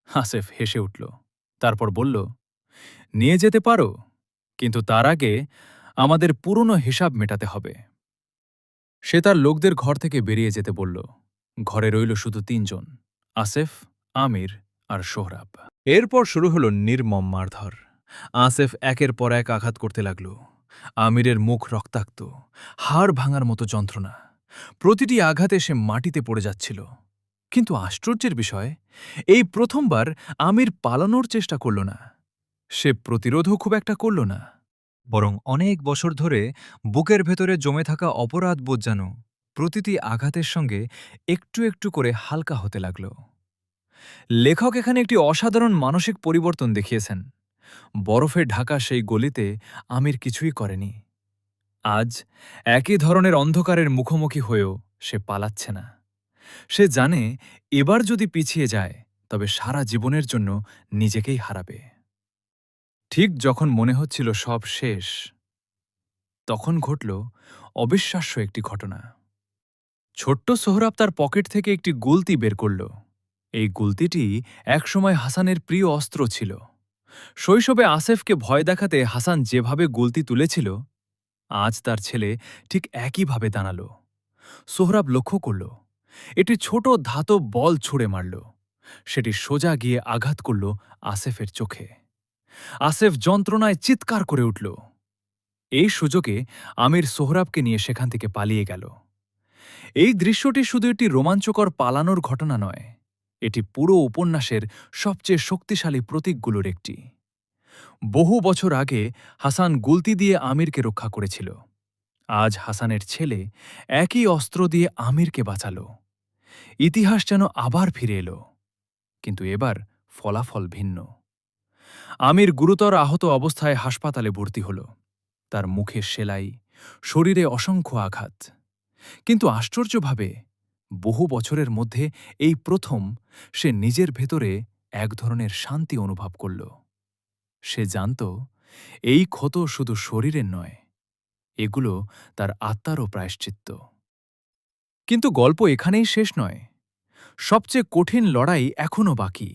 আসেফ হেসে উঠল। তারপর বলল, নিয়ে যেতে পারো, কিন্তু তার আগে আমাদের পুরনো হিসাব মেটাতে হবে। সে তার লোকদের ঘর থেকে বেরিয়ে যেতে বলল। ঘরে রইল শুধু তিনজন, আসেফ, আমির আর সোহরাব। এরপর শুরু হল নির্মম মারধর। আসেফ একের পর এক আঘাত করতে লাগল। আমিরের মুখ রক্তাক্ত, হাড় ভাঙার মতো যন্ত্রণা। প্রতিটি আঘাতে সে মাটিতে পড়ে যাচ্ছিল। কিন্তু আশ্চর্যের বিষয়, এই প্রথমবার আমির পালানোর চেষ্টা করল না। সে প্রতিরোধও খুব একটা করল না, বরং অনেক বছর ধরে বুকের ভেতরে জমে থাকা অপরাধবোধ যেন প্রতিটি আঘাতের সঙ্গে একটু একটু করে হালকা হতে লাগল। লেখক এখানে একটি অসাধারণ মানসিক পরিবর্তন দেখিয়েছেন। বরফে ঢাকা সেই গলিতে আমির কিছুই করেনি। আজ একই ধরনের অন্ধকারের মুখোমুখি হয়েও সে পালাচ্ছে না। সে জানে, এবার যদি পিছিয়ে যায় তবে সারা জীবনের জন্য নিজেকেই হারাবে। ঠিক যখন মনে হচ্ছিল সব শেষ, তখন ঘটল অবিশ্বাস্য একটি ঘটনা। ছোট্ট সোহরাব তার পকেট থেকে একটি গুলতি বের করল। এই গুলতিটি একসময় হাসানের প্রিয় অস্ত্র ছিল। শৈশবে আসেফকে ভয় দেখাতে হাসান যেভাবে গুলতি তুলেছিল, আজ তার ছেলে ঠিক একইভাবে দাঁড়াল। সোহরাব লক্ষ্য করল, এটি ছোট ধাতব বল ছুঁড়ে মারল। সেটি সোজা গিয়ে আঘাত করল আসেফের চোখে। আসেফ যন্ত্রণায় চিৎকার করে উঠল। এই সুযোগে আমির সোহরাবকে নিয়ে সেখান থেকে পালিয়ে গেল। এই দৃশ্যটি শুধু একটি রোমাঞ্চকর পালানোর ঘটনা নয়, এটি পুরো উপন্যাসের সবচেয়ে শক্তিশালী প্রতীকগুলোর একটি। বহু বছর আগে হাসান গুলতি দিয়ে আমিরকে রক্ষা করেছিল। আজ হাসানের ছেলে একই অস্ত্র দিয়ে আমিরকে বাঁচাল। ইতিহাস যেন আবার ফিরে এলো, কিন্তু এবার ফলাফল ভিন্ন। আমির গুরুতর আহত অবস্থায় হাসপাতালে ভর্তি হল। তার মুখে সেলাই, শরীরে অসংখ্য আঘাত। কিন্তু আশ্চর্যভাবে বহু বছরের মধ্যে এই প্রথম সে নিজের ভেতরে এক ধরনের শান্তি অনুভব করল। সে জানত, এই ক্ষত শুধু শরীরের নয়, এগুলো তার আত্মারও প্রায়শ্চিত্ত। কিন্তু গল্প এখানেই শেষ নয়। সবচেয়ে কঠিন লড়াই এখনও বাকি।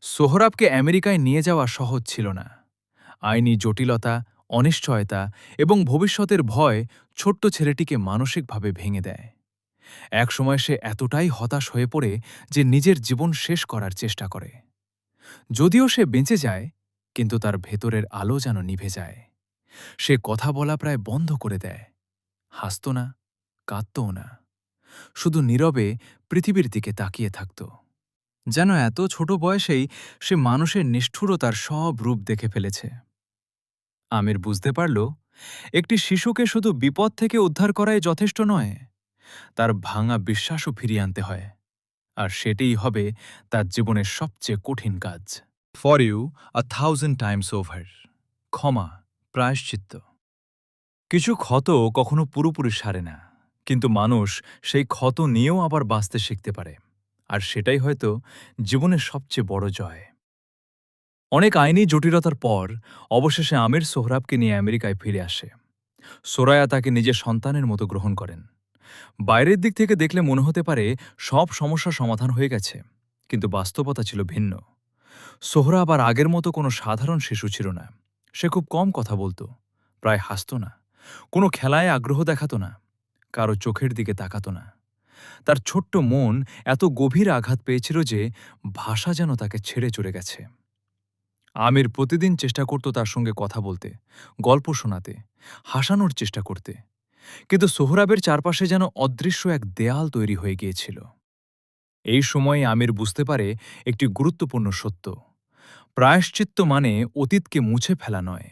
সোহরাবকে আমেরিকায় নিয়ে যাওয়া সহজ ছিল না। আইনি জটিলতা, অনিশ্চয়তা এবং ভবিষ্যতের ভয় ছোট্ট ছেলেটিকে মানসিকভাবে ভেঙে দেয়। একসময় সে এতটাই হতাশ হয়ে পড়ে যে নিজের জীবন শেষ করার চেষ্টা করে। যদিও সে বেঁচে যায়, কিন্তু তার ভেতরের আলো যেন নিভে যায়। সে কথা বলা প্রায় বন্ধ করে দেয়, হাসত না, কাঁদতও না, শুধু নীরবে পৃথিবীর দিকে তাকিয়ে থাকত। যেন এত ছোট বয়সেই সে মানুষের নিষ্ঠুরতার সব রূপ দেখে ফেলেছে। আমির বুঝতে পারল, একটি শিশুকে শুধু বিপদ থেকে উদ্ধার করাই যথেষ্ট নয়, তার ভাঙা বিশ্বাসও ফিরিয়ে আনতে হয়। আর সেটাই হবে তার জীবনের সবচেয়ে কঠিন কাজ। For you 1000 times over. ক্ষমা, প্রায়শ্চিত্ত। কিছু ক্ষত কখনো পুরোপুরি সারে না, কিন্তু মানুষ সেই ক্ষত নিয়েও আবার বাঁচতে শিখতে পারে। আর সেটাই হয়তো জীবনের সবচেয়ে বড় জয়। অনেক আইনি জটিলতার পর অবশেষে আমির সোহরাবকে নিয়ে আমেরিকায় ফিরে আসে। সোরায়া তাকে নিজের সন্তানের মতো গ্রহণ করেন। বাইরের দিক থেকে দেখলে মনে হতে পারে সব সমস্যা সমাধান হয়ে গেছে, কিন্তু বাস্তবতা ছিল ভিন্ন। সোহরা আবার আগের মতো কোনো সাধারণ শিশু ছিল না। সে খুব কম কথা বলতো, প্রায় হাসত না, কোনো খেলায় আগ্রহ দেখাতো না, কারো চোখের দিকে তাকাতো না। তার ছোট্ট মন এত গভীর আঘাত পেয়েছিল যে ভাষা যেন তাকে ছেড়ে চলে গেছে। আমির প্রতিদিন চেষ্টা করত তার সঙ্গে কথা বলতে, গল্প শোনাতে, হাসানোর চেষ্টা করতে, কিন্তু সোহরাবের চারপাশে যেন অদৃশ্য এক দেয়াল তৈরি হয়ে গিয়েছিল। এই সময়ে আমির বুঝতে পারে একটি গুরুত্বপূর্ণ সত্য: প্রায়শ্চিত্ত মানে অতীতকে মুছে ফেলা নয়।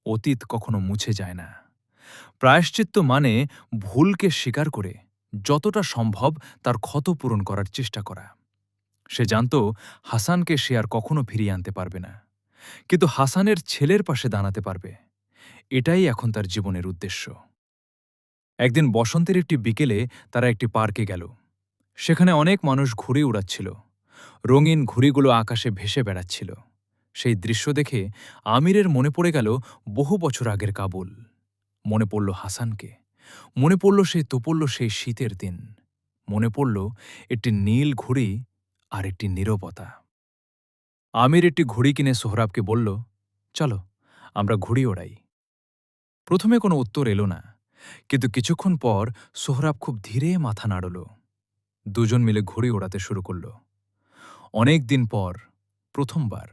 অতীত কখনো মুছে যায় না। প্রায়শ্চিত্ত মানে ভুলকে স্বীকার করে যতটা সম্ভব তার ক্ষত পূরণ করার চেষ্টা করা। সে জানত হাসানকে সে আর কখনো ফিরিয়ে আনতে পারবে না, কিন্তু হাসানের ছেলের পাশে দাঁড়াতে পারবে। এটাই এখন তার জীবনের উদ্দেশ্য। একদিন বসন্তের একটি বিকেলে তারা একটি পার্কে গেল। সেখানে অনেক মানুষ ঘুড়ি উড়াচ্ছিল। রঙিন ঘুড়িগুলো আকাশে ভেসে বেড়াচ্ছিল। সেই দৃশ্য দেখে আমিরের মনে পড়ে গেল বহু বছর আগের কাবুল। মনে পড়ল হাসানকে, মনে পড়ল সেই শীতের দিন, মনে পড়ল একটি নীল ঘুড়ি আর একটি নীরবতা। আমির একটি ঘুড়ি কিনে সোহরাবকে বলল, চলো আমরা ঘুড়ি ওড়াই। প্রথমে কোনো উত্তর এলো না, কিন্তু কিছুক্ষণ পর সোহরাব খুব ধীরে মাথা নাড়ল। দুজন মিলে ঘুড়ি ওড়াতে শুরু করল। অনেক দিন পর প্রথমবার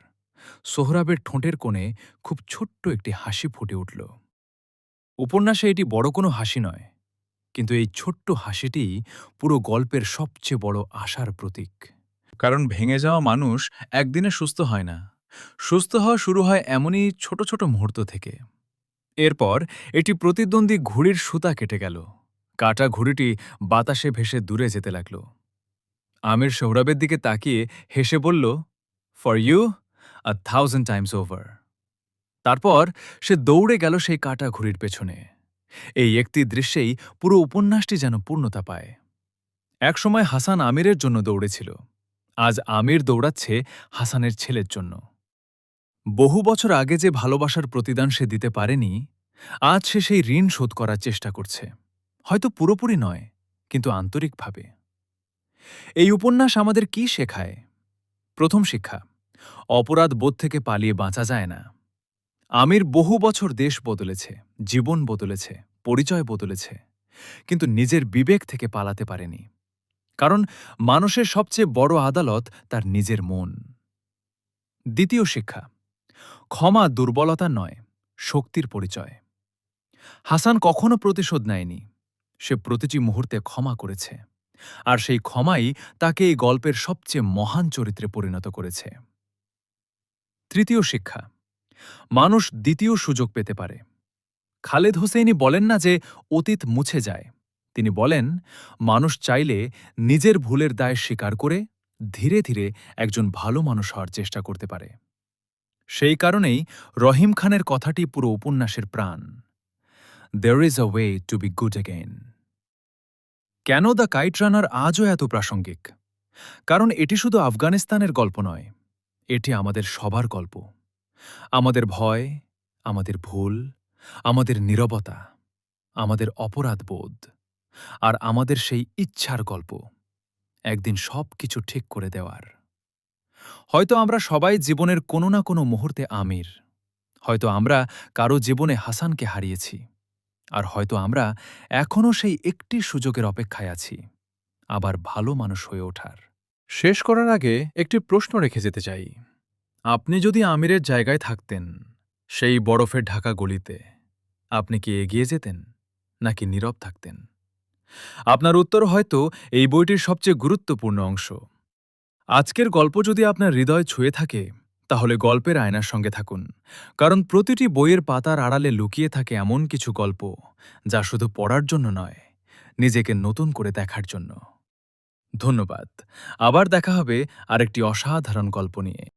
সোহরাবের ঠোঁটের কোণে খুব ছোট্ট একটি হাসি ফুটে উঠল। উপন্যাসে এটি বড় কোনো হাসি নয়, কিন্তু এই ছোট্ট হাসিটি পুরো গল্পের সবচেয়ে বড় আশার প্রতীক। কারণ ভেঙে যাওয়া মানুষ একদিনে সুস্থ হয় না। সুস্থ হওয়া শুরু হয় এমনই ছোট ছোট মুহূর্ত থেকে। এরপর একটি প্রতিদ্বন্দ্বী ঘুড়ির সুতা কেটে গেল। কাটা ঘুড়িটি বাতাসে ভেসে দূরে যেতে লাগল। আমির সোহরাবের দিকে তাকিয়ে হেসে বলল, ফর ইউ 1000 টাইমস ওভার। তারপর সে দৌড়ে গেল সেই কাটা ঘুড়ির পেছনে। এই একটি দৃশ্যেই পুরো উপন্যাসটি যেন পূর্ণতা পায়। একসময় হাসান আমিরের জন্য দৌড়েছিল। আজ আমির দৌড়াচ্ছে হাসানের ছেলের জন্য। বহু বছর আগে যে ভালোবাসার প্রতিদান সে দিতে পারেনি, আজ সে সেই ঋণ শোধ করার চেষ্টা করছে। হয়তো পুরোপুরি নয়, কিন্তু আন্তরিকভাবে। এই উপন্যাস আমাদের কি শেখায়? প্রথম শিক্ষা: অপরাধ বোধ থেকে পালিয়ে বাঁচা যায় না। আমির বহু বছর দেশ বদলেছে, জীবন বদলেছে, পরিচয় বদলেছে, কিন্তু নিজের বিবেক থেকে পালাতে পারেনি। কারণ মানুষের সবচেয়ে বড় আদালত তার নিজের মন। দ্বিতীয় শিক্ষা: ক্ষমা দুর্বলতা নয়, শক্তির পরিচয়। হাসান কখনো প্রতিশোধ নেয়নি। সে প্রতিটি মুহূর্তে ক্ষমা করেছে, আর সেই ক্ষমাই তাকে এই গল্পের সবচেয়ে মহান চরিত্রে পরিণত করেছে। তৃতীয় শিক্ষা: মানুষ দ্বিতীয় সুযোগ পেতে পারে। খালেদ হোসেইনি বলেন না যে অতীত মুছে যায়। তিনি বলেন, মানুষ চাইলে নিজের ভুলের দায় স্বীকার করে ধীরে ধীরে একজন ভালো মানুষ হওয়ার চেষ্টা করতে পারে। সেই কারণেই রহিম খানের কথাটি পুরো উপন্যাসের প্রাণ। There is a way to be good again. কেন দ্য কাইট রানার আজও এত প্রাসঙ্গিক? কারণ এটি শুধু আফগানিস্তানের গল্প নয়, এটি আমাদের সবার গল্প। আমাদের ভয়, আমাদের ভুল, আমাদের নীরবতা, আমাদের অপরাধবোধ, আর আমাদের সেই ইচ্ছার গল্প একদিন সব কিছু ঠিক করে দেওয়ার। হয়তো আমরা সবাই জীবনের কোনো না কোনো মুহূর্তে আমির। হয়তো আমরা কারো জীবনে হাসানকে হারিয়েছি, আর হয়তো আমরা এখনও সেই একটি সুযোগের অপেক্ষায় আছি আবার ভালো মানুষ হয়ে ওঠার। শেষ করার আগে একটি প্রশ্ন রেখে যেতে চাই। আপনি যদি আমিরের জায়গায় থাকতেন, সেই বরফের ঢাকা গলিতে, আপনি কি এগিয়ে যেতেন নাকি নীরব থাকতেন? আপনার উত্তর হয়তো এই বইটির সবচেয়ে গুরুত্বপূর্ণ অংশ। আজকের গল্প যদি আপনার হৃদয় ছুঁয়ে থাকে, তাহলে গল্পের আয়নার সঙ্গে থাকুন, কারণ প্রতিটি বইয়ের পাতার আড়ালে লুকিয়ে থাকে এমন কিছু গল্প যা শুধু পড়ার জন্য নয়, নিজেকে নতুন করে দেখার জন্য। ধন্যবাদ। আবার দেখা হবে আরেকটি অসাধারণ গল্প নিয়ে।